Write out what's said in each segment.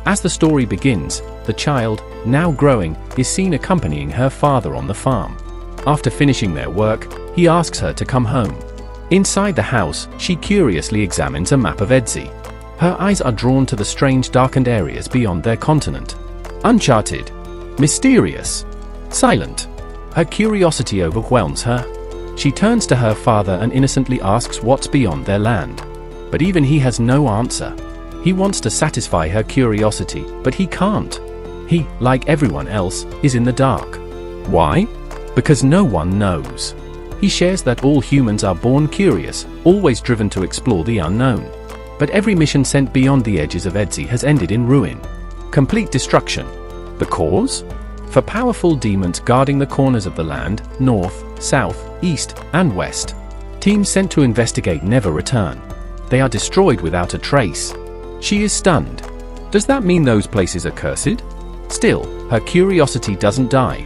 As the story begins, the child, now growing, is seen accompanying her father on the farm. After finishing their work, he asks her to come home. Inside the house, she curiously examines a map of Edzi. Her eyes are drawn to the strange darkened areas beyond their continent. Uncharted, mysterious, silent. Her curiosity overwhelms her. She turns to her father and innocently asks what's beyond their land. But even he has no answer. He wants to satisfy her curiosity, but he can't. He, like everyone else, is in the dark. Why? Because no one knows. He shares that all humans are born curious, always driven to explore the unknown. But every mission sent beyond the edges of Edzi has ended in ruin. Complete destruction. The cause? For powerful demons guarding the corners of the land, north, south, east, and west. Teams sent to investigate never return. They are destroyed without a trace. She is stunned. Does that mean those places are cursed? Still, her curiosity doesn't die.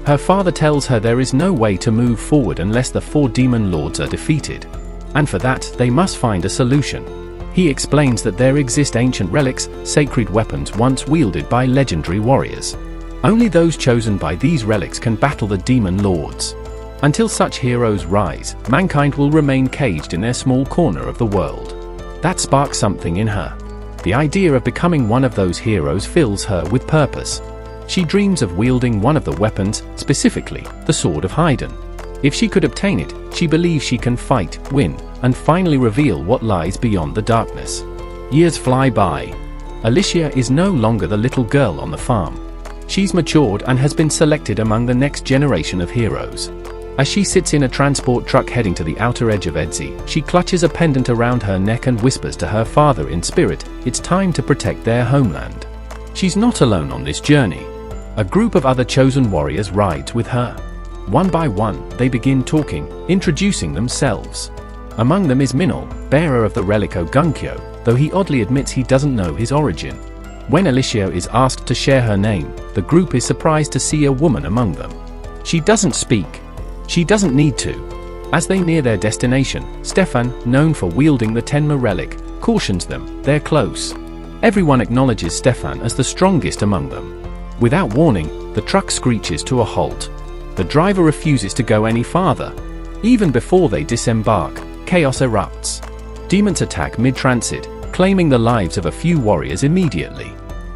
Her father tells her there is no way to move forward unless the 4 demon lords are defeated. And for that, they must find a solution. He explains that there exist ancient relics, sacred weapons once wielded by legendary warriors. Only those chosen by these relics can battle the demon lords. Until such heroes rise, mankind will remain caged in their small corner of the world. That sparks something in her. The idea of becoming one of those heroes fills her with purpose. She dreams of wielding one of the weapons, specifically, the Sword of Haydn. If she could obtain it, she believes she can fight, win, and finally reveal what lies beyond the darkness. Years fly by. Alicia is no longer the little girl on the farm. She's matured and has been selected among the next generation of heroes. As she sits in a transport truck heading to the outer edge of Edzi, she clutches a pendant around her neck and whispers to her father in spirit, it's time to protect their homeland. She's not alone on this journey. A group of other chosen warriors rides with her. One by one, they begin talking, introducing themselves. Among them is Minol, bearer of the relic Ogunkyo, though he oddly admits he doesn't know his origin. When Alicia is asked to share her name, the group is surprised to see a woman among them. She doesn't speak. She doesn't need to. As they near their destination, Stefan, known for wielding the Tenma relic, cautions them, they're close. Everyone acknowledges Stefan as the strongest among them. Without warning, the truck screeches to a halt. The driver refuses to go any farther. Even before they disembark, chaos erupts. Demons attack mid-transit, claiming the lives of a few warriors immediately.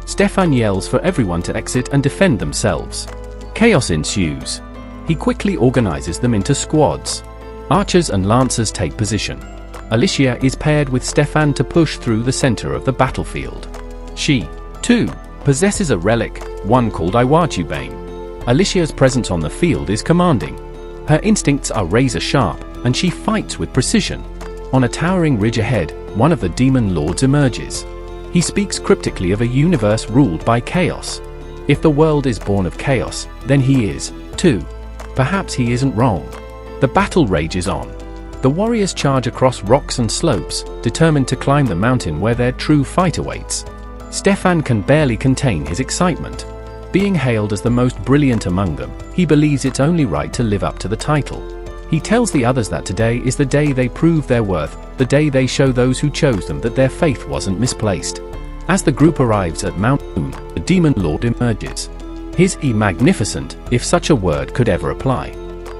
Stefan yells for everyone to exit and defend themselves. Chaos ensues. He quickly organizes them into squads. Archers and lancers take position. Alicia is paired with Stefan to push through the center of the battlefield. She, too, possesses a relic, one called Iwachubane. Alicia's presence on the field is commanding. Her instincts are razor sharp, and she fights with precision. On a towering ridge ahead, one of the demon lords emerges. He speaks cryptically of a universe ruled by chaos. If the world is born of chaos, then he is, too. Perhaps he isn't wrong. The battle rages on. The warriors charge across rocks and slopes, determined to climb the mountain where their true fight awaits. Stefan can barely contain his excitement. Being hailed as the most brilliant among them, he believes it's only right to live up to the title. He tells the others that today is the day they prove their worth, the day they show those who chose them that their faith wasn't misplaced. As the group arrives at Mount Moon, the demon lord emerges. His magnificent, if such a word could ever apply.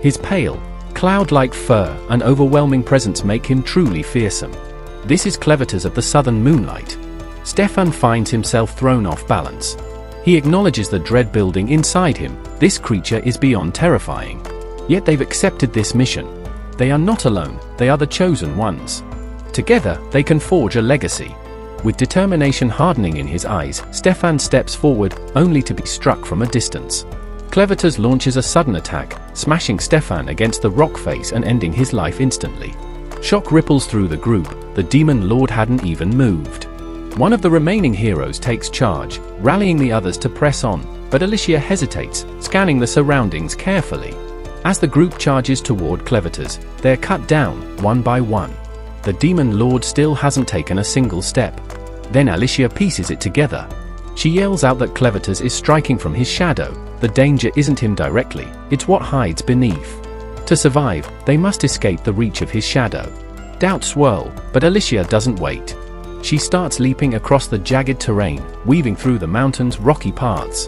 His pale, cloud-like fur and overwhelming presence make him truly fearsome. This is Clevatess of the southern moonlight. Stefan finds himself thrown off balance. He acknowledges the dread building inside him. This creature is beyond terrifying. Yet they've accepted this mission. They are not alone, they are the chosen ones. Together, they can forge a legacy. With determination hardening in his eyes, Stefan steps forward, only to be struck from a distance. Clevatess launches a sudden attack, smashing Stefan against the rock face and ending his life instantly. Shock ripples through the group, the demon lord hadn't even moved. One of the remaining heroes takes charge, rallying the others to press on, but Alicia hesitates, scanning the surroundings carefully. As the group charges toward Clevatess, they're cut down, one by one. The demon lord still hasn't taken a single step. Then Alicia pieces it together. She yells out that Clevatess is striking from his shadow. The danger isn't him directly, it's what hides beneath. To survive, they must escape the reach of his shadow. Doubts swirl, but Alicia doesn't wait. She starts leaping across the jagged terrain, weaving through the mountain's rocky paths.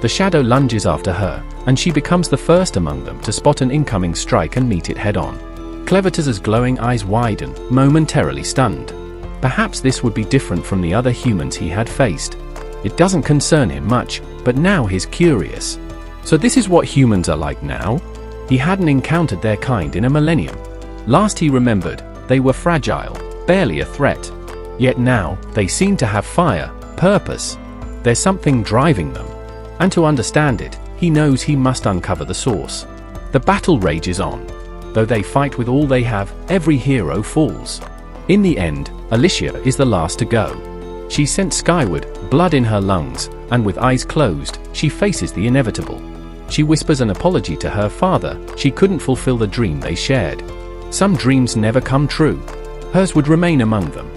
The shadow lunges after her, and she becomes the first among them to spot an incoming strike and meet it head-on. Clevatess's glowing eyes widen, momentarily stunned. Perhaps this would be different from the other humans he had faced. It doesn't concern him much, but now he's curious. So this is what humans are like now? He hadn't encountered their kind in a millennium. Last he remembered, they were fragile, barely a threat. Yet now, they seem to have fire, purpose. There's something driving them. And to understand it, he knows he must uncover the source. The battle rages on. Though they fight with all they have, every hero falls. In the end, Alicia is the last to go. She sent skyward, blood in her lungs, and with eyes closed, she faces the inevitable. She whispers an apology to her father. She couldn't fulfill the dream they shared. Some dreams never come true. Hers would remain among them.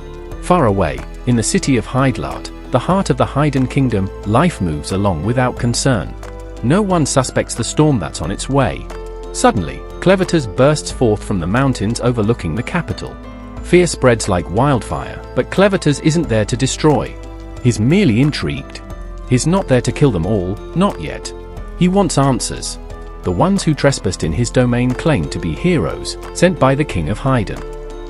Far away, in the city of Hydelart, the heart of the Haydn kingdom, life moves along without concern. No one suspects the storm that's on its way. Suddenly, Clevatess bursts forth from the mountains overlooking the capital. Fear spreads like wildfire, but Clevatess isn't there to destroy. He's merely intrigued. He's not there to kill them all, not yet. He wants answers. The ones who trespassed in his domain claim to be heroes, sent by the king of Haydn.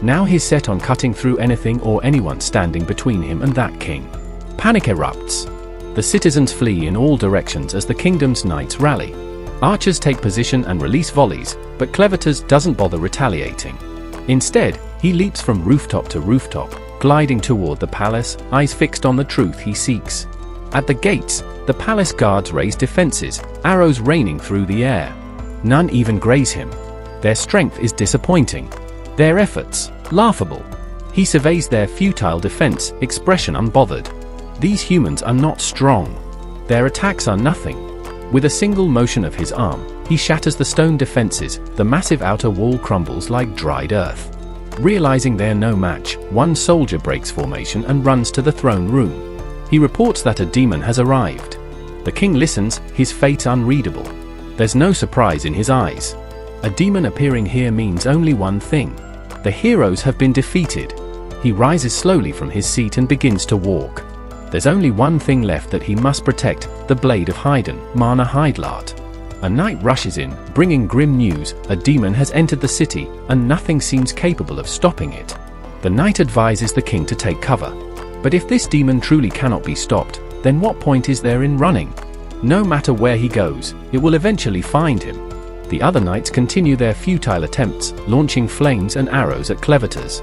Now he's set on cutting through anything or anyone standing between him and that king. Panic erupts. The citizens flee in all directions as the kingdom's knights rally. Archers take position and release volleys, but Clevatess doesn't bother retaliating. Instead, he leaps from rooftop to rooftop, gliding toward the palace, eyes fixed on the truth he seeks. At the gates, the palace guards raise defenses, arrows raining through the air. None even graze him. Their strength is disappointing. Their efforts, laughable. He surveys their futile defense, expression unbothered. These humans are not strong. Their attacks are nothing. With a single motion of his arm, he shatters the stone defenses. The massive outer wall crumbles like dried earth. Realizing they're no match, one soldier breaks formation and runs to the throne room. He reports that a demon has arrived. The king listens, his fate unreadable. There's no surprise in his eyes. A demon appearing here means only one thing. The heroes have been defeated. He rises slowly from his seat and begins to walk. There's only one thing left that he must protect, the blade of Haydn, Mana Hydelart. A knight rushes in, bringing grim news. A demon has entered the city, and nothing seems capable of stopping it. The knight advises the king to take cover. But if this demon truly cannot be stopped, then what point is there in running? No matter where he goes, it will eventually find him. The other knights continue their futile attempts, launching flames and arrows at Clevatess.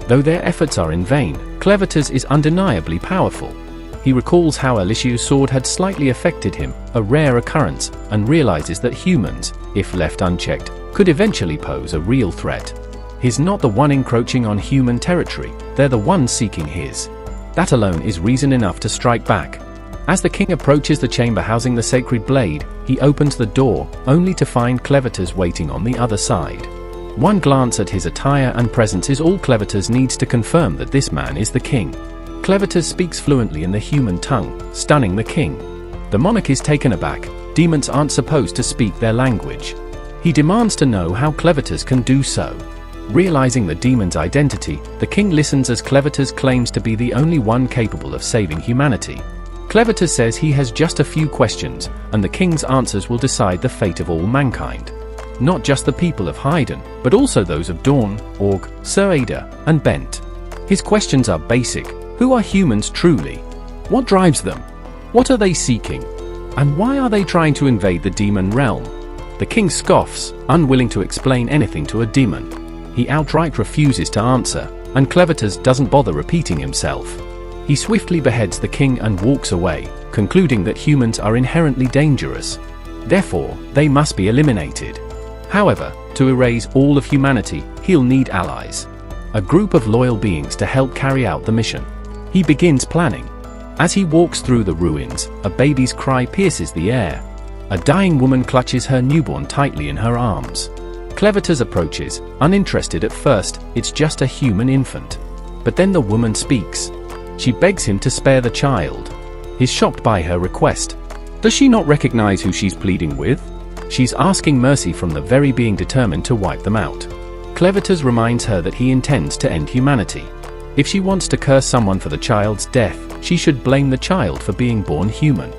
Though their efforts are in vain, Clevatess is undeniably powerful. He recalls how Alicia's sword had slightly affected him, a rare occurrence, and realizes that humans, if left unchecked, could eventually pose a real threat. He's not the one encroaching on human territory, they're the ones seeking his. That alone is reason enough to strike back. As the king approaches the chamber housing the sacred blade, he opens the door, only to find Clevatess waiting on the other side. One glance at his attire and presence is all Clevatess needs to confirm that this man is the king. Clevatess speaks fluently in the human tongue, stunning the king. The monarch is taken aback. Demons aren't supposed to speak their language. He demands to know how Clevatess can do so. Realizing the demon's identity, the king listens as Clevatess claims to be the only one capable of saving humanity. Clevatess says he has just a few questions, and the king's answers will decide the fate of all mankind. Not just the people of Haydn, but also those of Dawn, Org, Sir Ada, and Bent. His questions are basic. Who are humans truly? What drives them? What are they seeking? And why are they trying to invade the demon realm? The king scoffs, unwilling to explain anything to a demon. He outright refuses to answer, and Clevatess doesn't bother repeating himself. He swiftly beheads the king and walks away, concluding that humans are inherently dangerous. Therefore, they must be eliminated. However, to erase all of humanity, he'll need allies. A group of loyal beings to help carry out the mission. He begins planning. As he walks through the ruins, a baby's cry pierces the air. A dying woman clutches her newborn tightly in her arms. Clevatess approaches, uninterested at first. It's just a human infant. But then the woman speaks. She begs him to spare the child. He's shocked by her request. Does she not recognize who she's pleading with? She's asking mercy from the very being determined to wipe them out. Clevatess reminds her that he intends to end humanity. If she wants to curse someone for the child's death, she should blame the child for being born human.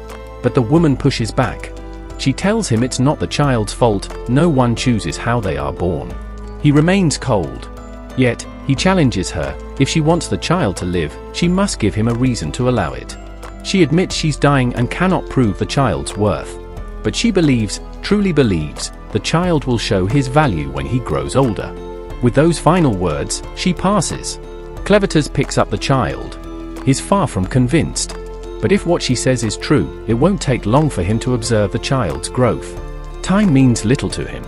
But the woman pushes back. She tells him it's not the child's fault, no one chooses how they are born. He remains cold. Yet, he challenges her. If she wants the child to live, she must give him a reason to allow it. She admits she's dying and cannot prove the child's worth. But she believes, truly believes, the child will show his value when he grows older. With those final words, she passes. Clevatess picks up the child. He's far from convinced. But if what she says is true, it won't take long for him to observe the child's growth. Time means little to him.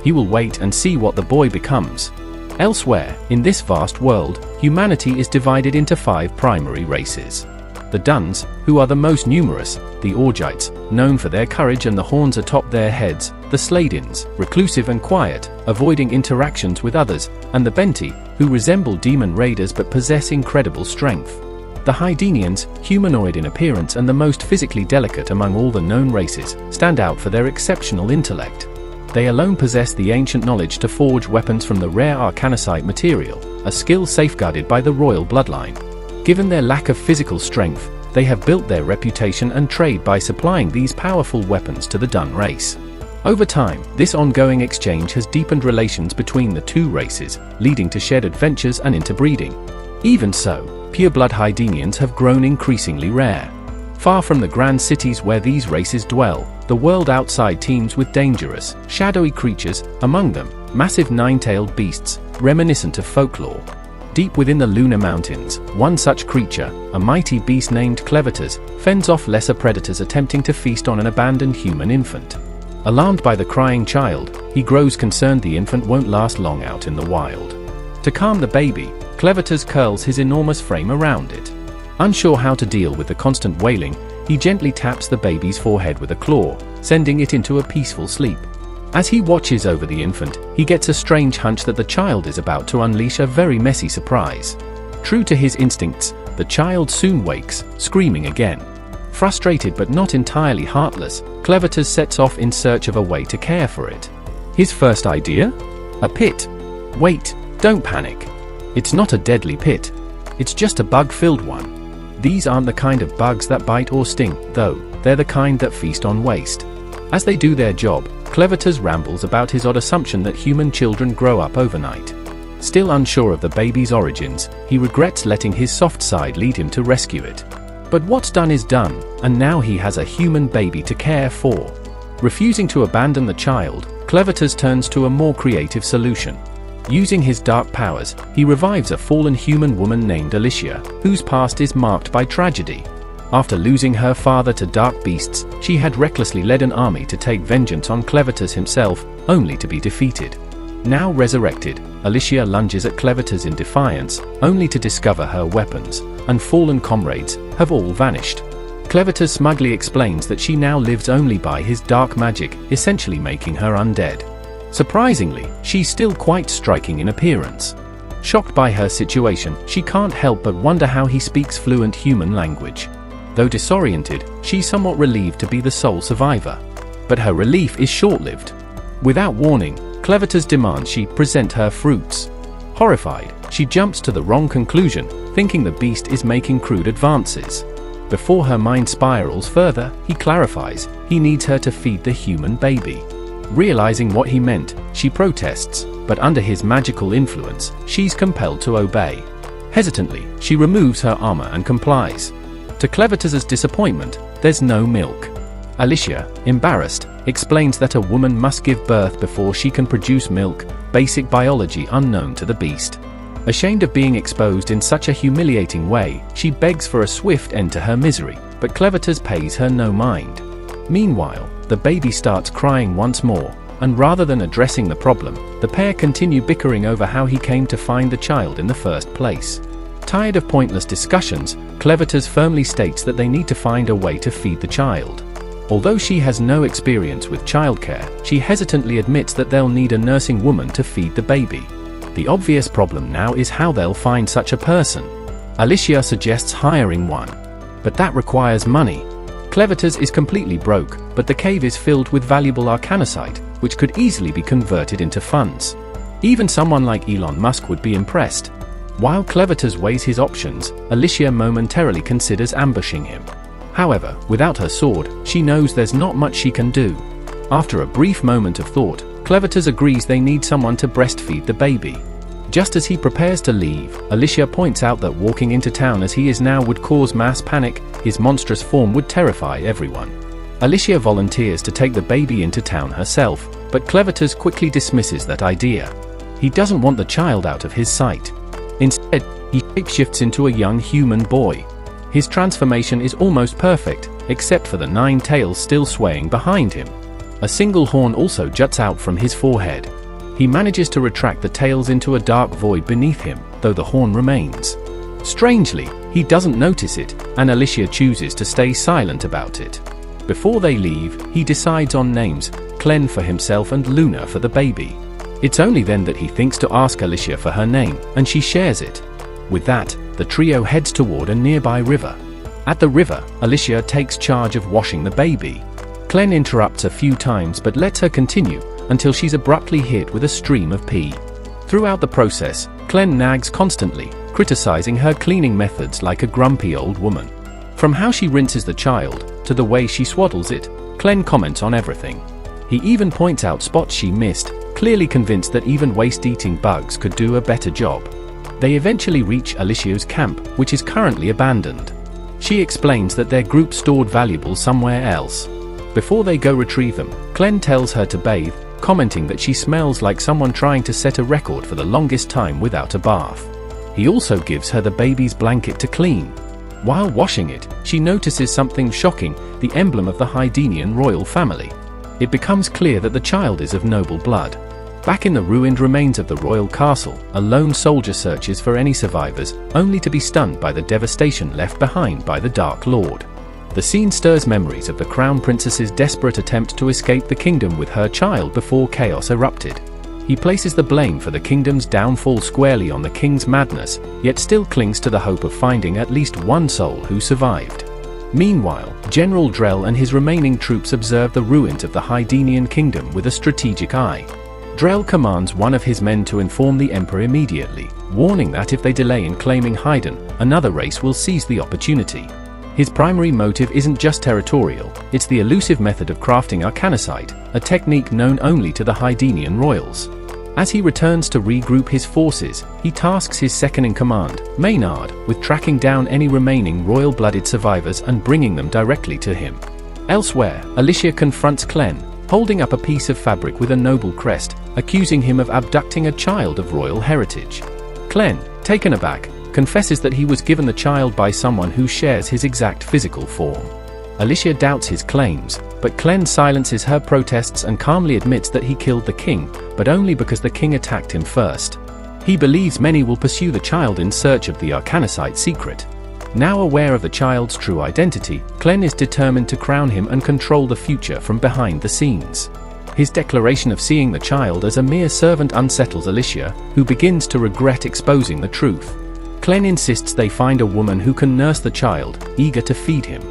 He will wait and see what the boy becomes. Elsewhere, in this vast world, humanity is divided into 5 primary races. The Duns, who are the most numerous, the Orgites, known for their courage and the horns atop their heads, the Sladins, reclusive and quiet, avoiding interactions with others, and the Benti, who resemble demon raiders but possess incredible strength. The Hydenians, humanoid in appearance and the most physically delicate among all the known races, stand out for their exceptional intellect. They alone possess the ancient knowledge to forge weapons from the rare arcanicite material, a skill safeguarded by the royal bloodline. Given their lack of physical strength, they have built their reputation and trade by supplying these powerful weapons to the Dun race. Over time, this ongoing exchange has deepened relations between the two races, leading to shared adventures and interbreeding. Even so, pureblood Hydenians have grown increasingly rare. Far from the grand cities where these races dwell, the world outside teems with dangerous, shadowy creatures, among them, massive 9-tailed beasts, reminiscent of folklore. Deep within the lunar mountains, one such creature, a mighty beast named Clevatess, fends off lesser predators attempting to feast on an abandoned human infant. Alarmed by the crying child, he grows concerned the infant won't last long out in the wild. To calm the baby, Clevatess curls his enormous frame around it. Unsure how to deal with the constant wailing, he gently taps the baby's forehead with a claw, sending it into a peaceful sleep. As he watches over the infant, he gets a strange hunch that the child is about to unleash a very messy surprise. True to his instincts, the child soon wakes, screaming again. Frustrated but not entirely heartless, Clevatess sets off in search of a way to care for it. His first idea? A pit. Wait, don't panic. It's not a deadly pit. It's just a bug-filled one. These aren't the kind of bugs that bite or sting, though, they're the kind that feast on waste. As they do their job, Clevatess rambles about his odd assumption that human children grow up overnight. Still unsure of the baby's origins, he regrets letting his soft side lead him to rescue it. But what's done is done, and now he has a human baby to care for. Refusing to abandon the child, Clevatess turns to a more creative solution. Using his dark powers, he revives a fallen human woman named Alicia, whose past is marked by tragedy. After losing her father to dark beasts, she had recklessly led an army to take vengeance on Clevatess himself, only to be defeated. Now resurrected, Alicia lunges at Clevatess in defiance, only to discover her weapons and fallen comrades have all vanished. Clevatess smugly explains that she now lives only by his dark magic, essentially making her undead. Surprisingly, she's still quite striking in appearance. Shocked by her situation, she can't help but wonder how he speaks fluent human language. Though disoriented, she's somewhat relieved to be the sole survivor. But her relief is short-lived. Without warning, Clevatess demands she present her fruits. Horrified, she jumps to the wrong conclusion, thinking the beast is making crude advances. Before her mind spirals further, he clarifies he needs her to feed the human baby. Realizing what he meant, she protests, but under his magical influence, she's compelled to obey. Hesitantly, she removes her armor and complies. To Clevatess's disappointment, there's no milk. Alicia, embarrassed, explains that a woman must give birth before she can produce milk, basic biology unknown to the beast. Ashamed of being exposed in such a humiliating way, she begs for a swift end to her misery, but Clevatess pays her no mind. Meanwhile, the baby starts crying once more, and rather than addressing the problem, the pair continue bickering over how he came to find the child in the first place. Tired of pointless discussions, Clevatess firmly states that they need to find a way to feed the child. Although she has no experience with childcare, she hesitantly admits that they'll need a nursing woman to feed the baby. The obvious problem now is how they'll find such a person. Alicia suggests hiring one, but that requires money. Clevatess is completely broke, but the cave is filled with valuable arcanicite, which could easily be converted into funds. Even someone like Elon Musk would be impressed. While Clevatess weighs his options, Alicia momentarily considers ambushing him. However, without her sword, she knows there's not much she can do. After a brief moment of thought, Clevatess agrees they need someone to breastfeed the baby. Just as he prepares to leave, Alicia points out that walking into town as he is now would cause mass panic. His monstrous form would terrify everyone. Alicia volunteers to take the baby into town herself, but Clevatess quickly dismisses that idea. He doesn't want the child out of his sight. Instead, he shapeshifts into a young human boy. His transformation is almost perfect, except for the 9 tails still swaying behind him. A single horn also juts out from his forehead. He manages to retract the tails into a dark void beneath him, though the horn remains. Strangely, he doesn't notice it, and Alicia chooses to stay silent about it. Before they leave, he decides on names, Clen for himself and Luna for the baby. It's only then that he thinks to ask Alicia for her name, and she shares it. With that, the trio heads toward a nearby river. At the river, Alicia takes charge of washing the baby. Clen interrupts a few times but lets her continue, until she's abruptly hit with a stream of pee. Throughout the process, Clen nags constantly, criticizing her cleaning methods like a grumpy old woman. From how she rinses the child, to the way she swaddles it, Clen comments on everything. He even points out spots she missed, clearly convinced that even waste-eating bugs could do a better job. They eventually reach Alicia's camp, which is currently abandoned. She explains that their group stored valuables somewhere else. Before they go retrieve them, Clen tells her to bathe, commenting that she smells like someone trying to set a record for the longest time without a bath. He also gives her the baby's blanket to clean. While washing it, she notices something shocking, the emblem of the Hydenian royal family. It becomes clear that the child is of noble blood. Back in the ruined remains of the royal castle, a lone soldier searches for any survivors, only to be stunned by the devastation left behind by the Dark Lord. The scene stirs memories of the Crown Princess's desperate attempt to escape the kingdom with her child before chaos erupted. He places the blame for the kingdom's downfall squarely on the king's madness, yet still clings to the hope of finding at least one soul who survived. Meanwhile, General Drell and his remaining troops observe the ruins of the Hydenian kingdom with a strategic eye. Drell commands one of his men to inform the Emperor immediately, warning that if they delay in claiming Haydn, another race will seize the opportunity. His primary motive isn't just territorial, it's the elusive method of crafting arcanicite, a technique known only to the Hydenian royals. As he returns to regroup his forces, he tasks his second-in-command, Maynard, with tracking down any remaining royal-blooded survivors and bringing them directly to him. Elsewhere, Alicia confronts Clen, holding up a piece of fabric with a noble crest, accusing him of abducting a child of royal heritage. Clen, taken aback, confesses that he was given the child by someone who shares his exact physical form. Alicia doubts his claims, but Clen silences her protests and calmly admits that he killed the king, but only because the king attacked him first. He believes many will pursue the child in search of the arcanicite secret. Now aware of the child's true identity, Clen is determined to crown him and control the future from behind the scenes. His declaration of seeing the child as a mere servant unsettles Alicia, who begins to regret exposing the truth. Clen insists they find a woman who can nurse the child, eager to feed him.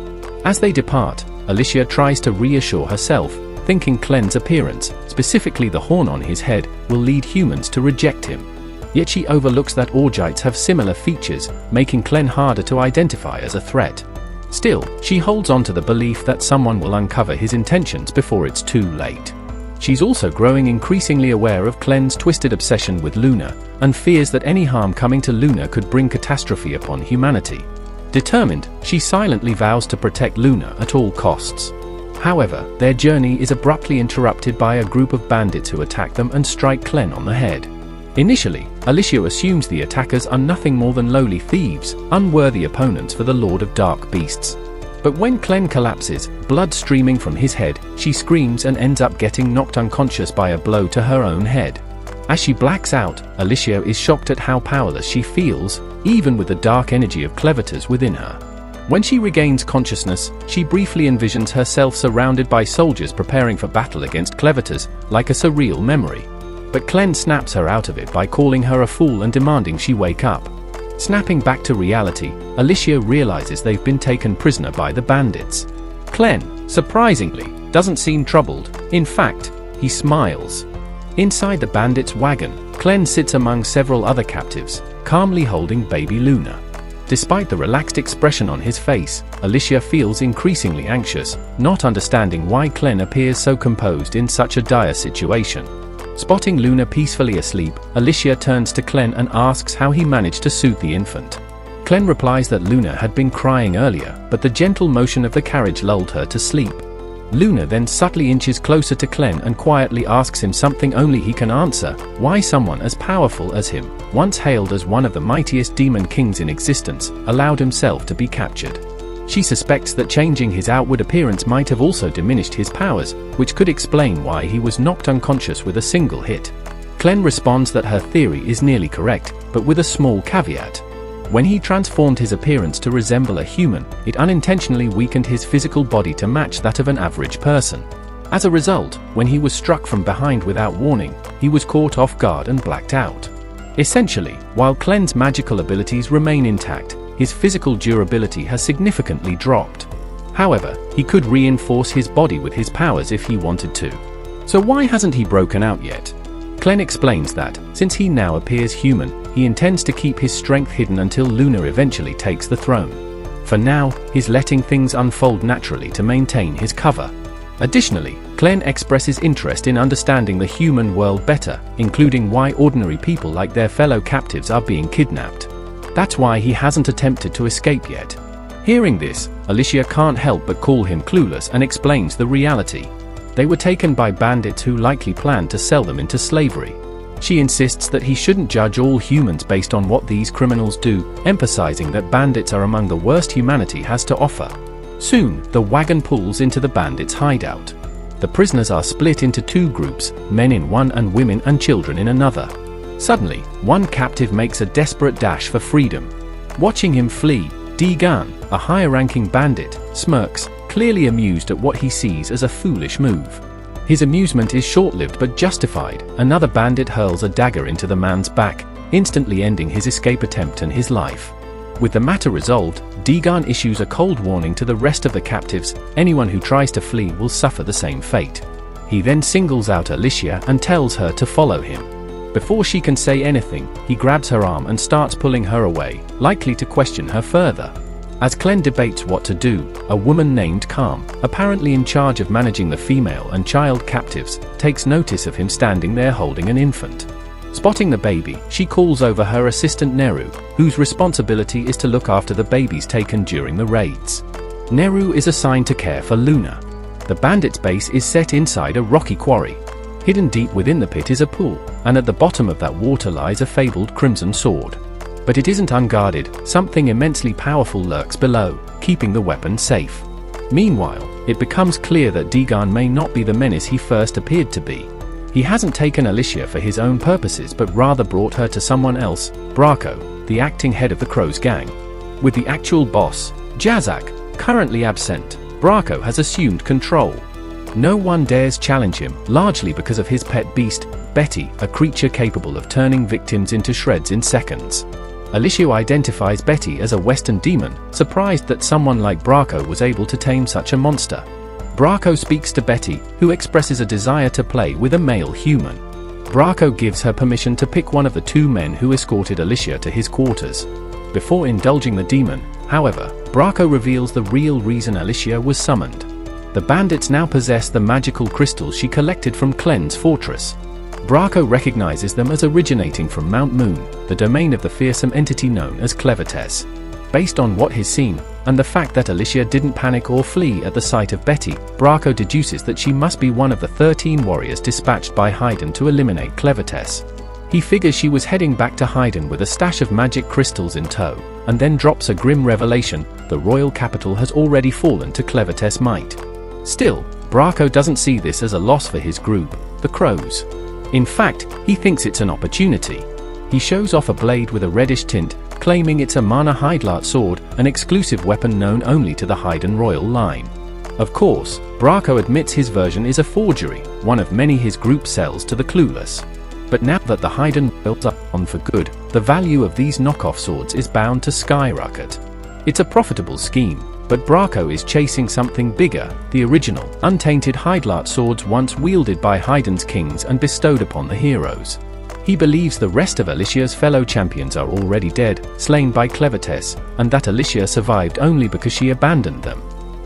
As they depart, Alicia tries to reassure herself, thinking Clen's appearance, specifically the horn on his head, will lead humans to reject him. Yet she overlooks that Orgites have similar features, making Clen harder to identify as a threat. Still, she holds on to the belief that someone will uncover his intentions before it's too late. She's also growing increasingly aware of Clen's twisted obsession with Luna, and fears that any harm coming to Luna could bring catastrophe upon humanity. Determined, she silently vows to protect Luna at all costs. However, their journey is abruptly interrupted by a group of bandits who attack them and strike Clen on the head. Initially, Alicia assumes the attackers are nothing more than lowly thieves, unworthy opponents for the Lord of Dark Beasts. But when Clen collapses, blood streaming from his head, she screams and ends up getting knocked unconscious by a blow to her own head. As she blacks out, Alicia is shocked at how powerless she feels, even with the dark energy of Clevatess within her. When she regains consciousness, she briefly envisions herself surrounded by soldiers preparing for battle against Clevatess, like a surreal memory. But Clen snaps her out of it by calling her a fool and demanding she wake up. Snapping back to reality, Alicia realizes they've been taken prisoner by the bandits. Clen, surprisingly, doesn't seem troubled. In fact, he smiles. Inside the bandits' wagon, Clen sits among several other captives. calmly holding baby Luna. Despite the relaxed expression on his face, Alicia feels increasingly anxious, not understanding why Clen appears so composed in such a dire situation. Spotting Luna peacefully asleep, Alicia turns to Clen and asks how he managed to soothe the infant. Clen replies that Luna had been crying earlier, but the gentle motion of the carriage lulled her to sleep. Luna then subtly inches closer to Clen and quietly asks him something only he can answer: why someone as powerful as him, once hailed as one of the mightiest demon kings in existence, allowed himself to be captured. She suspects that changing his outward appearance might have also diminished his powers, which could explain why he was knocked unconscious with a single hit. Clen responds that her theory is nearly correct, but with a small caveat. When he transformed his appearance to resemble a human, it unintentionally weakened his physical body to match that of an average person. As a result, when he was struck from behind without warning, he was caught off guard and blacked out. Essentially, while Clen's magical abilities remain intact, his physical durability has significantly dropped. However, he could reinforce his body with his powers if he wanted to. So why hasn't he broken out yet? Clen explains that, since he now appears human, he intends to keep his strength hidden until Luna eventually takes the throne. For now, he's letting things unfold naturally to maintain his cover. Additionally, Clen expresses interest in understanding the human world better, including why ordinary people like their fellow captives are being kidnapped. That's why he hasn't attempted to escape yet. Hearing this, Alicia can't help but call him clueless and explains the reality. They were taken by bandits who likely planned to sell them into slavery. She insists that he shouldn't judge all humans based on what these criminals do, emphasizing that bandits are among the worst humanity has to offer. Soon, the wagon pulls into the bandits' hideout. The prisoners are split into two groups, men in one and women and children in another. Suddenly, one captive makes a desperate dash for freedom. Watching him flee, Degan, a higher-ranking bandit, smirks, clearly amused at what he sees as a foolish move. His amusement is short-lived but justified. Another bandit hurls a dagger into the man's back, instantly ending his escape attempt and his life. With the matter resolved, Degan issues a cold warning to the rest of the captives: anyone who tries to flee will suffer the same fate. He then singles out Alicia and tells her to follow him. Before she can say anything, he grabs her arm and starts pulling her away, likely to question her further. As Clen debates what to do, a woman named Calm, apparently in charge of managing the female and child captives, takes notice of him standing there holding an infant. Spotting the baby, she calls over her assistant Neru, whose responsibility is to look after the babies taken during the raids. Neru is assigned to care for Luna. The bandits' base is set inside a rocky quarry. Hidden deep within the pit is a pool, and at the bottom of that water lies a fabled crimson sword. But it isn't unguarded. Something immensely powerful lurks below, keeping the weapon safe. Meanwhile, it becomes clear that Degan may not be the menace he first appeared to be. He hasn't taken Alicia for his own purposes but rather brought her to someone else, Braco, the acting head of the Crow's gang. With the actual boss, Jazak, currently absent, Braco has assumed control. No one dares challenge him, largely because of his pet beast, Betty, a creature capable of turning victims into shreds in seconds. Alicia identifies Betty as a Western demon, surprised that someone like Braco was able to tame such a monster. Braco speaks to Betty, who expresses a desire to play with a male human. Braco gives her permission to pick one of the two men who escorted Alicia to his quarters. Before indulging the demon, however, Braco reveals the real reason Alicia was summoned. The bandits now possess the magical crystals she collected from Clen's fortress. Braco recognizes them as originating from Mount Moon, the domain of the fearsome entity known as Clevatess. Based on what he's seen, and the fact that Alicia didn't panic or flee at the sight of Betty, Braco deduces that she must be one of the 13 warriors dispatched by Haydn to eliminate Clevatess. He figures she was heading back to Haydn with a stash of magic crystals in tow, and then drops a grim revelation: the royal capital has already fallen to Clevatess' might. Still, Braco doesn't see this as a loss for his group, the Crows. In fact, he thinks it's an opportunity. He shows off a blade with a reddish tint, claiming it's a Mana Hydlart sword, an exclusive weapon known only to the Haydn royal line. Of course, Braco admits his version is a forgery, one of many his group sells to the clueless. But now that the Haydn built up on for good, the value of these knockoff swords is bound to skyrocket. It's a profitable scheme, but Braco is chasing something bigger: the original, untainted Hydlart swords once wielded by Haydn's kings and bestowed upon the heroes. He believes the rest of Alicia's fellow champions are already dead, slain by Clevatess, and that Alicia survived only because she abandoned them.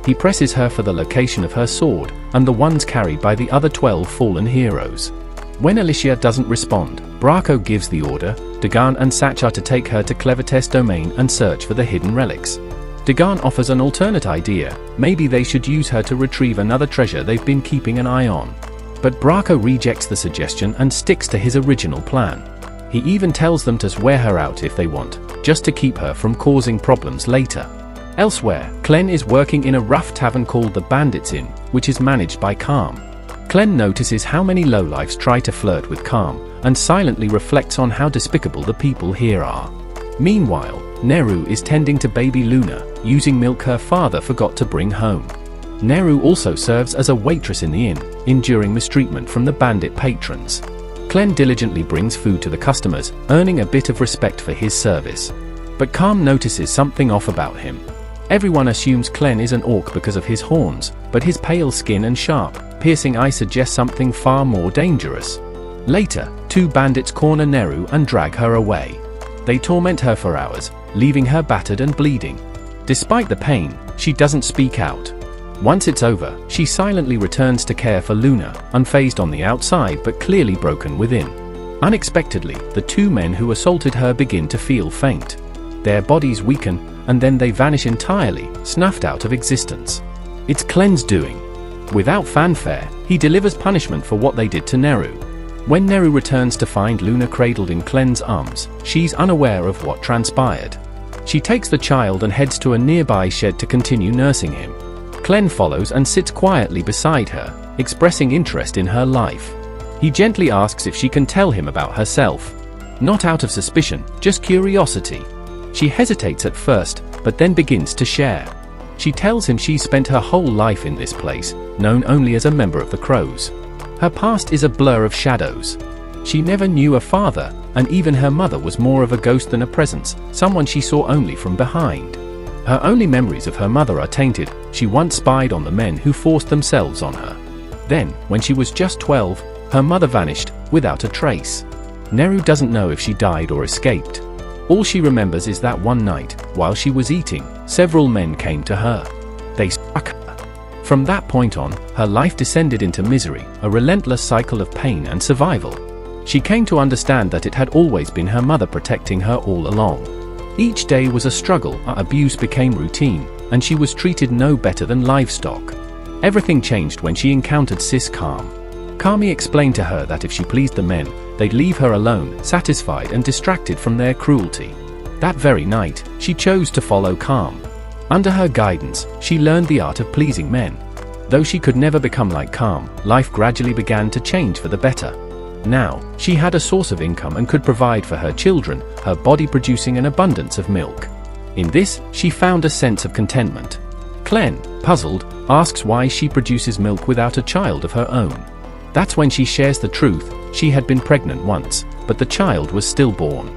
He presses her for the location of her sword, and the ones carried by the other 12 fallen heroes. When Alicia doesn't respond, Braco gives the order, Dagan and Satchar to take her to Clevatess domain and search for the hidden relics. Dagan offers an alternate idea, maybe they should use her to retrieve another treasure they've been keeping an eye on. But Braco rejects the suggestion and sticks to his original plan. He even tells them to swear her out if they want, just to keep her from causing problems later. Elsewhere, Clem is working in a rough tavern called the Bandits Inn, which is managed by Calm. Clem notices how many lowlifes try to flirt with Calm, and silently reflects on how despicable the people here are. Meanwhile, Neru is tending to baby Luna, using milk her father forgot to bring home. Neru also serves as a waitress in the inn, enduring mistreatment from the bandit patrons. Clem diligently brings food to the customers, earning a bit of respect for his service. But Calm notices something off about him. Everyone assumes Clem is an orc because of his horns, but his pale skin and sharp, piercing eye suggest something far more dangerous. Later, 2 bandits corner Neru and drag her away. They torment her for hours, leaving her battered and bleeding. Despite the pain, she doesn't speak out. Once it's over, she silently returns to care for Luna, unfazed on the outside but clearly broken within. Unexpectedly, the 2 men who assaulted her begin to feel faint. Their bodies weaken, and then they vanish entirely, snuffed out of existence. It's Clem's doing. Without fanfare, he delivers punishment for what they did to Neru. When Neru returns to find Luna cradled in Clem's arms, she's unaware of what transpired. She takes the child and heads to a nearby shed to continue nursing him. Clem follows and sits quietly beside her, expressing interest in her life. He gently asks if she can tell him about herself. Not out of suspicion, just curiosity. She hesitates at first, but then begins to share. She tells him she's spent her whole life in this place, known only as a member of the Crows. Her past is a blur of shadows. She never knew a father, and even her mother was more of a ghost than a presence, someone she saw only from behind. Her only memories of her mother are tainted. She once spied on the men who forced themselves on her. Then, when she was just 12, her mother vanished, without a trace. Neru doesn't know if she died or escaped. All she remembers is that one night, while she was eating, several men came to her. They struck her. From that point on, her life descended into misery, a relentless cycle of pain and survival. She came to understand that it had always been her mother protecting her all along. Each day was a struggle, her abuse became routine, and she was treated no better than livestock. Everything changed when she encountered Sis Calm. Kami explained to her that if she pleased the men, they'd leave her alone, satisfied and distracted from their cruelty. That very night, she chose to follow Calm. Under her guidance, she learned the art of pleasing men. Though she could never become like Calm, life gradually began to change for the better. Now, she had a source of income and could provide for her children, her body producing an abundance of milk. In this, she found a sense of contentment. Clem, puzzled, asks why she produces milk without a child of her own. That's when she shares the truth. She had been pregnant once, but the child was stillborn.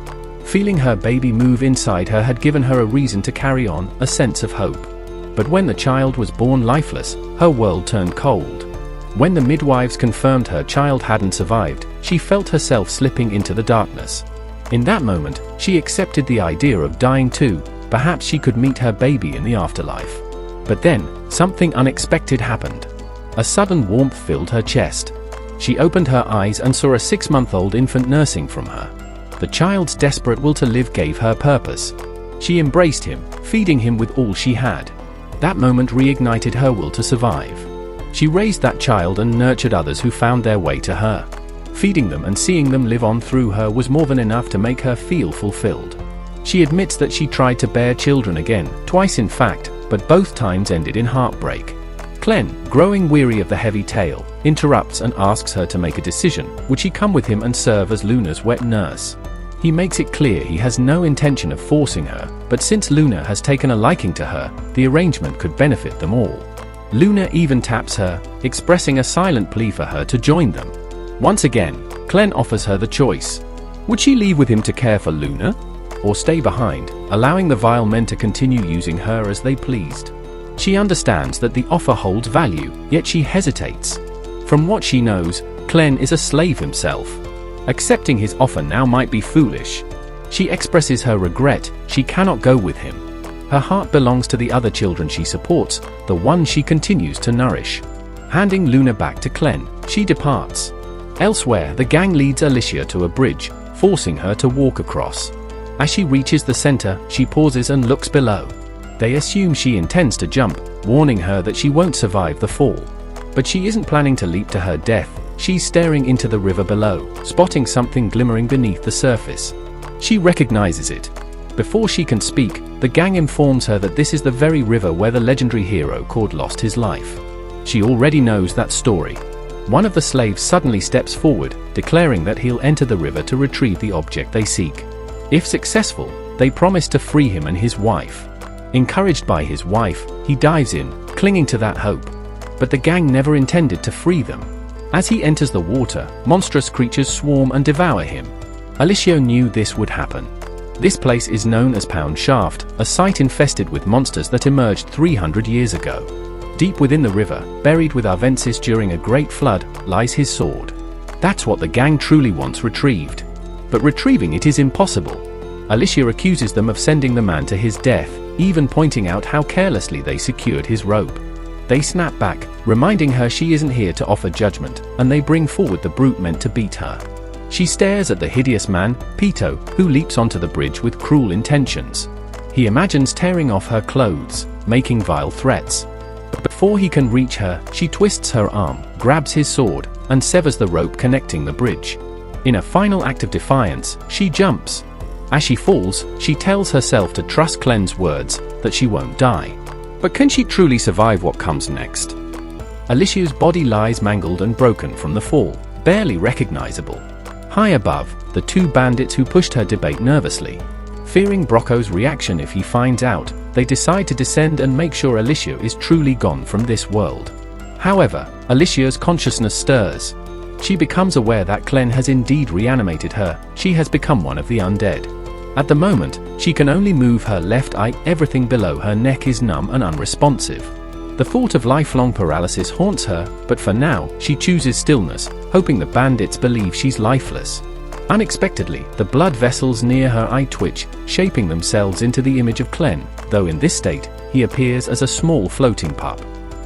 Feeling her baby move inside her had given her a reason to carry on, a sense of hope. But when the child was born lifeless, her world turned cold. When the midwives confirmed her child hadn't survived, she felt herself slipping into the darkness. In that moment, she accepted the idea of dying too. Perhaps she could meet her baby in the afterlife. But then, something unexpected happened. A sudden warmth filled her chest. She opened her eyes and saw a 6-month-old infant nursing from her. The child's desperate will to live gave her purpose. She embraced him, feeding him with all she had. That moment reignited her will to survive. She raised that child and nurtured others who found their way to her. Feeding them and seeing them live on through her was more than enough to make her feel fulfilled. She admits that she tried to bear children again, twice in fact, but both times ended in heartbreak. Clem, growing weary of the heavy tale, interrupts and asks her to make a decision. Would she come with him and serve as Luna's wet nurse? He makes it clear he has no intention of forcing her, but since Luna has taken a liking to her, the arrangement could benefit them all. Luna even taps her, expressing a silent plea for her to join them. Once again, Clem offers her the choice. Would she leave with him to care for Luna? Or stay behind, allowing the vile men to continue using her as they pleased? She understands that the offer holds value, yet she hesitates. From what she knows, Clem is a slave himself. Accepting his offer now might be foolish. She expresses her regret, she cannot go with him. Her heart belongs to the other children she supports, the one she continues to nourish. Handing Luna back to Clem, she departs. Elsewhere, the gang leads Alicia to a bridge, forcing her to walk across. As she reaches the center, she pauses and looks below. They assume she intends to jump, warning her that she won't survive the fall. But she isn't planning to leap to her death. She's staring into the river below, spotting something glimmering beneath the surface. She recognizes it. Before she can speak, the gang informs her that this is the very river where the legendary hero Cord lost his life. She already knows that story. One of the slaves suddenly steps forward, declaring that he'll enter the river to retrieve the object they seek. If successful, they promise to free him and his wife. Encouraged by his wife, he dives in, clinging to that hope. But the gang never intended to free them. As he enters the water, monstrous creatures swarm and devour him. Alicia knew this would happen. This place is known as Pound Shaft, a site infested with monsters that emerged 300 years ago. Deep within the river, buried with Arvensis during a great flood, lies his sword. That's what the gang truly wants retrieved. But retrieving it is impossible. Alicia accuses them of sending the man to his death, even pointing out how carelessly they secured his rope. They snap back, reminding her she isn't here to offer judgment, and they bring forward the brute meant to beat her. She stares at the hideous man, Pito, who leaps onto the bridge with cruel intentions. He imagines tearing off her clothes, making vile threats. But before he can reach her, she twists her arm, grabs his sword, and severs the rope connecting the bridge. In a final act of defiance, she jumps. As she falls, she tells herself to trust Clem's words, that she won't die. But can she truly survive what comes next? Alicia's body lies mangled and broken from the fall, barely recognizable. High above, the two bandits who pushed her debate nervously. Fearing Brocco's reaction if he finds out, they decide to descend and make sure Alicia is truly gone from this world. However, Alicia's consciousness stirs. She becomes aware that Clem has indeed reanimated her. She has become one of the undead. At the moment, she can only move her left eye, everything below her neck is numb and unresponsive. The thought of lifelong paralysis haunts her, but for now, she chooses stillness, hoping the bandits believe she's lifeless. Unexpectedly, the blood vessels near her eye twitch, shaping themselves into the image of Clem, though in this state, he appears as a small floating pup.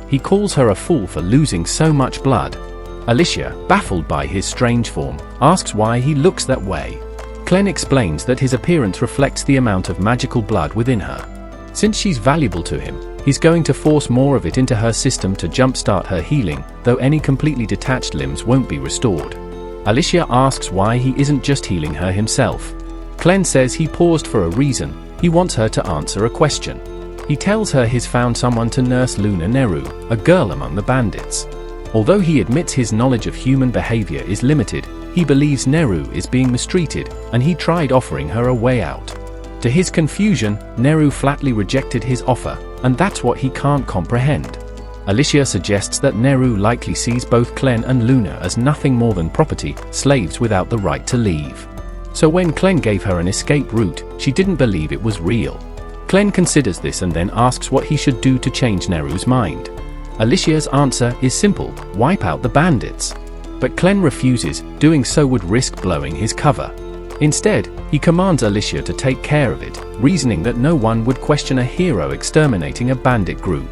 He calls her a fool for losing so much blood. Alicia, baffled by his strange form, asks why he looks that way. Clem explains that his appearance reflects the amount of magical blood within her. Since she's valuable to him, he's going to force more of it into her system to jumpstart her healing, though any completely detached limbs won't be restored. Alicia asks why he isn't just healing her himself. Clem says he paused for a reason. He wants her to answer a question. He tells her he's found someone to nurse Luna Neru, a girl among the bandits. Although he admits his knowledge of human behavior is limited, he believes Neru is being mistreated, and he tried offering her a way out. To his confusion, Neru flatly rejected his offer, and that's what he can't comprehend. Alicia suggests that Neru likely sees both Clem and Luna as nothing more than property, slaves without the right to leave. So when Clem gave her an escape route, she didn't believe it was real. Clem considers this and then asks what he should do to change Neru's mind. Alicia's answer is simple: wipe out the bandits. But Clem refuses, doing so would risk blowing his cover. Instead, he commands Alicia to take care of it, reasoning that no one would question a hero exterminating a bandit group.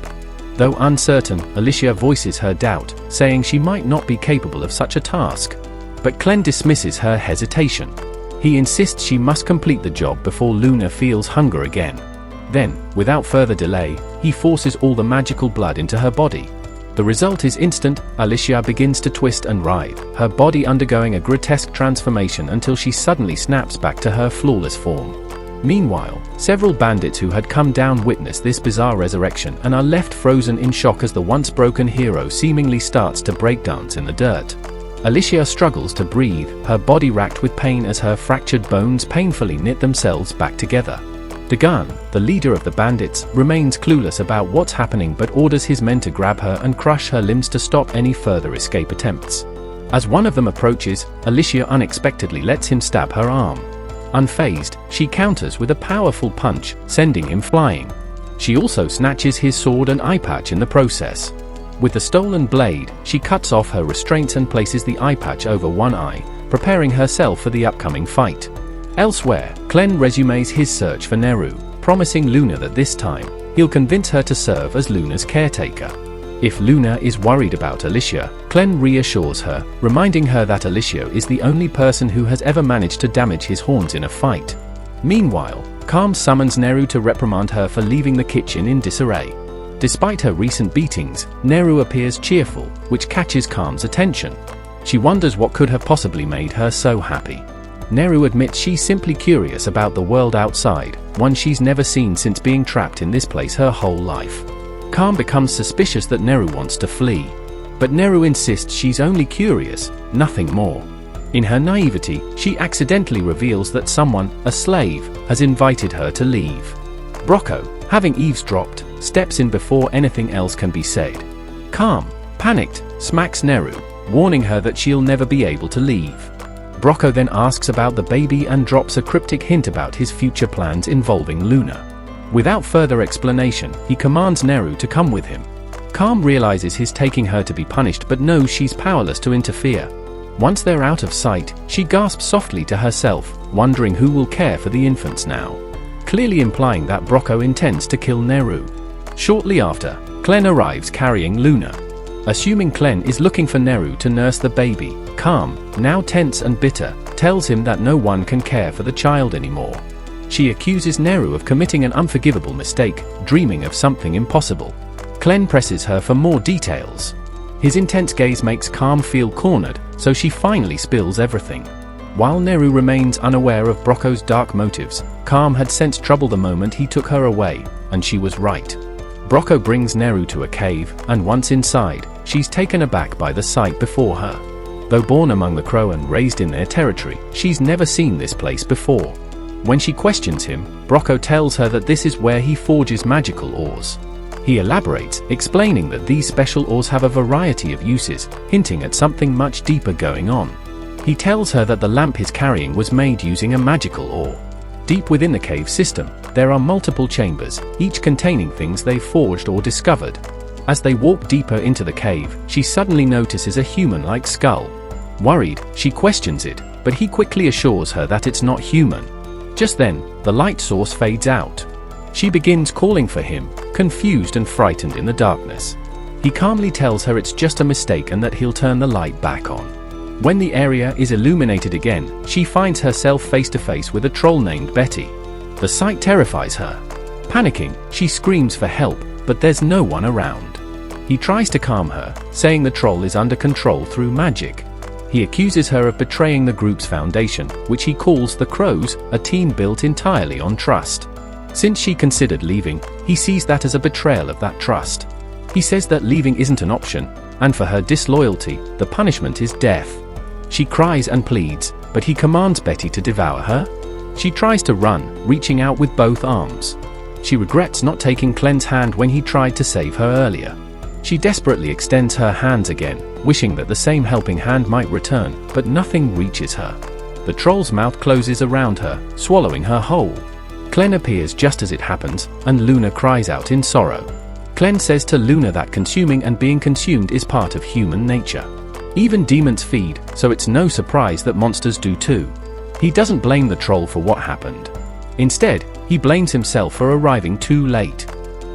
Though uncertain, Alicia voices her doubt, saying she might not be capable of such a task. But Clem dismisses her hesitation. He insists she must complete the job before Luna feels hunger again. Then, without further delay, he forces all the magical blood into her body. The result is instant. Alicia begins to twist and writhe, her body undergoing a grotesque transformation until she suddenly snaps back to her flawless form. Meanwhile, several bandits who had come down witness this bizarre resurrection and are left frozen in shock as the once broken hero seemingly starts to breakdance in the dirt. Alicia struggles to breathe, her body racked with pain as her fractured bones painfully knit themselves back together. Dagan, the leader of the bandits, remains clueless about what's happening but orders his men to grab her and crush her limbs to stop any further escape attempts. As one of them approaches, Alicia unexpectedly lets him stab her arm. Unfazed, she counters with a powerful punch, sending him flying. She also snatches his sword and eye patch in the process. With the stolen blade, she cuts off her restraints and places the eye patch over one eye, preparing herself for the upcoming fight. Elsewhere, Clen resumes his search for Neru, promising Luna that this time, he'll convince her to serve as Luna's caretaker. If Luna is worried about Alicia, Clen reassures her, reminding her that Alicia is the only person who has ever managed to damage his horns in a fight. Meanwhile, Calm summons Neru to reprimand her for leaving the kitchen in disarray. Despite her recent beatings, Neru appears cheerful, which catches Calm's attention. She wonders what could have possibly made her so happy. Neru admits she's simply curious about the world outside, one she's never seen since being trapped in this place her whole life. Calm becomes suspicious that Neru wants to flee. But Neru insists she's only curious, nothing more. In her naivety, she accidentally reveals that someone, a slave, has invited her to leave. Brocco, having eavesdropped, steps in before anything else can be said. Calm, panicked, smacks Neru, warning her that she'll never be able to leave. Brocco then asks about the baby and drops a cryptic hint about his future plans involving Luna. Without further explanation, he commands Neru to come with him. Calm realizes he's taking her to be punished but knows she's powerless to interfere. Once they're out of sight, she gasps softly to herself, wondering who will care for the infants now. Clearly implying that Brocco intends to kill Neru. Shortly after, Clen arrives carrying Luna. Assuming Clen is looking for Neru to nurse the baby, Calm, now tense and bitter, tells him that no one can care for the child anymore. She accuses Neru of committing an unforgivable mistake, dreaming of something impossible. Clen presses her for more details. His intense gaze makes Calm feel cornered, so she finally spills everything. While Neru remains unaware of Brocco's dark motives, Calm had sensed trouble the moment he took her away, and she was right. Brocco brings Neru to a cave, and once inside, she's taken aback by the sight before her. Though born among the Crow and raised in their territory, she's never seen this place before. When she questions him, Brocco tells her that this is where he forges magical ores. He elaborates, explaining that these special ores have a variety of uses, hinting at something much deeper going on. He tells her that the lamp he's carrying was made using a magical ore. Deep within the cave system, there are multiple chambers, each containing things they've forged or discovered. As they walk deeper into the cave, she suddenly notices a human-like skull. Worried, she questions it, but he quickly assures her that it's not human. Just then, the light source fades out. She begins calling for him, confused and frightened in the darkness. He calmly tells her it's just a mistake and that he'll turn the light back on. When the area is illuminated again, she finds herself face to face with a troll named Betty. The sight terrifies her. Panicking, she screams for help, but there's no one around. He tries to calm her, saying the troll is under control through magic. He accuses her of betraying the group's foundation, which he calls the Crows, a team built entirely on trust. Since she considered leaving, he sees that as a betrayal of that trust. He says that leaving isn't an option, and for her disloyalty, the punishment is death. She cries and pleads, but he commands Betty to devour her. She tries to run, reaching out with both arms. She regrets not taking Clen's hand when he tried to save her earlier. She desperately extends her hands again, wishing that the same helping hand might return, but nothing reaches her. The troll's mouth closes around her, swallowing her whole. Clen appears just as it happens, and Luna cries out in sorrow. Clen says to Luna that consuming and being consumed is part of human nature. Even demons feed, so it's no surprise that monsters do too. He doesn't blame the troll for what happened. Instead, he blames himself for arriving too late.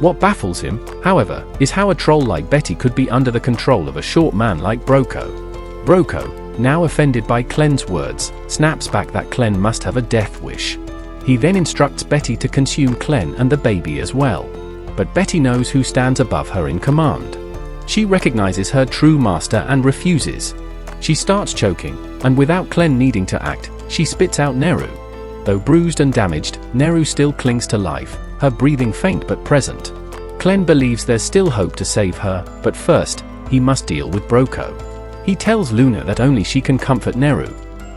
What baffles him, however, is how a troll like Betty could be under the control of a short man like Brocco. Brocco, now offended by Clen's words, snaps back that Clen must have a death wish. He then instructs Betty to consume Clen and the baby as well. But Betty knows who stands above her in command. She recognizes her true master and refuses. She starts choking, and without Clen needing to act, she spits out Neru. Though bruised and damaged, Neru still clings to life, her breathing faint but present. Clen believes there's still hope to save her, but first, he must deal with Brocco. He tells Luna that only she can comfort Neru.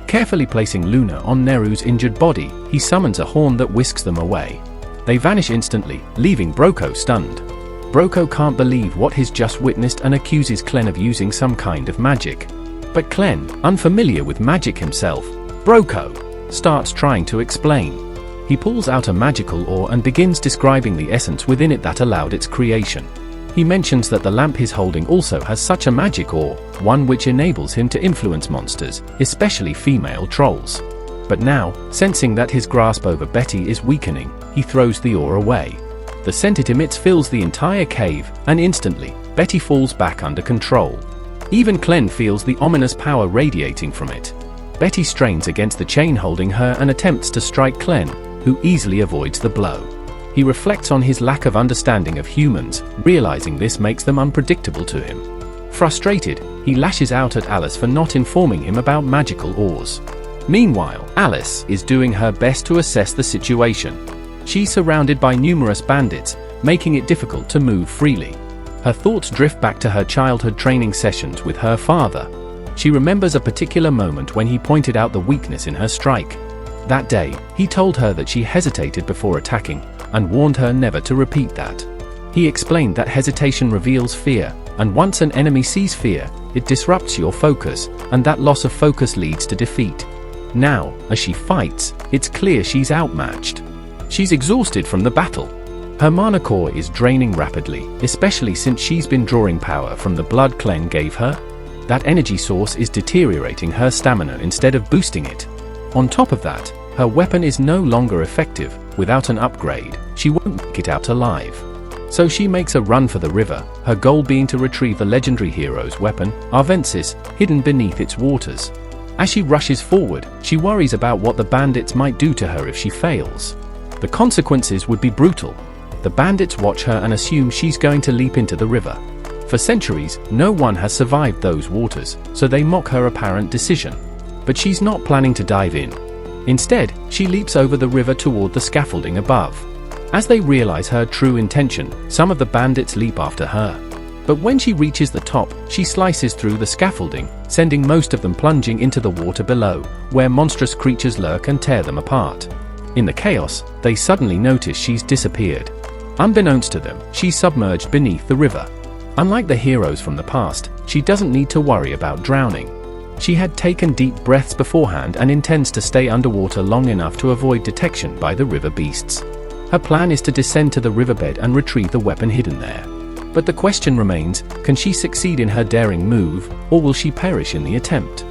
Carefully placing Luna on Neru's injured body, he summons a horn that whisks them away. They vanish instantly, leaving Brocco stunned. Brocco can't believe what he's just witnessed and accuses Clen of using some kind of magic. But Clen, unfamiliar with magic himself, Brocco, starts trying to explain. He pulls out a magical ore and begins describing the essence within it that allowed its creation. He mentions that the lamp he's holding also has such a magic ore, one which enables him to influence monsters, especially female trolls. But now, sensing that his grasp over Betty is weakening, he throws the ore away. The scent it emits fills the entire cave, and instantly, Betty falls back under control. Even Clem feels the ominous power radiating from it. Betty strains against the chain holding her and attempts to strike Clem, who easily avoids the blow. He reflects on his lack of understanding of humans, realizing this makes them unpredictable to him. Frustrated, he lashes out at Alice for not informing him about magical ores. Meanwhile, Alice is doing her best to assess the situation. She's surrounded by numerous bandits, making it difficult to move freely. Her thoughts drift back to her childhood training sessions with her father. She remembers a particular moment when he pointed out the weakness in her strike. That day, he told her that she hesitated before attacking, and warned her never to repeat that. He explained that hesitation reveals fear, and once an enemy sees fear, it disrupts your focus, and that loss of focus leads to defeat. Now, as she fights, it's clear she's outmatched. She's exhausted from the battle. Her mana core is draining rapidly, especially since she's been drawing power from the blood Clem gave her. That energy source is deteriorating her stamina instead of boosting it. On top of that, her weapon is no longer effective. Without an upgrade, she won't make it out alive. So she makes a run for the river, her goal being to retrieve the legendary hero's weapon, Arvensis, hidden beneath its waters. As she rushes forward, she worries about what the bandits might do to her if she fails. The consequences would be brutal. The bandits watch her and assume she's going to leap into the river. For centuries, no one has survived those waters, so they mock her apparent decision. But she's not planning to dive in. Instead, she leaps over the river toward the scaffolding above. As they realize her true intention, some of the bandits leap after her. But when she reaches the top, she slices through the scaffolding, sending most of them plunging into the water below, where monstrous creatures lurk and tear them apart. In the chaos, they suddenly notice she's disappeared. Unbeknownst to them, she's submerged beneath the river. Unlike the heroes from the past, she doesn't need to worry about drowning. She had taken deep breaths beforehand and intends to stay underwater long enough to avoid detection by the river beasts. Her plan is to descend to the riverbed and retrieve the weapon hidden there. But the question remains, can she succeed in her daring move, or will she perish in the attempt?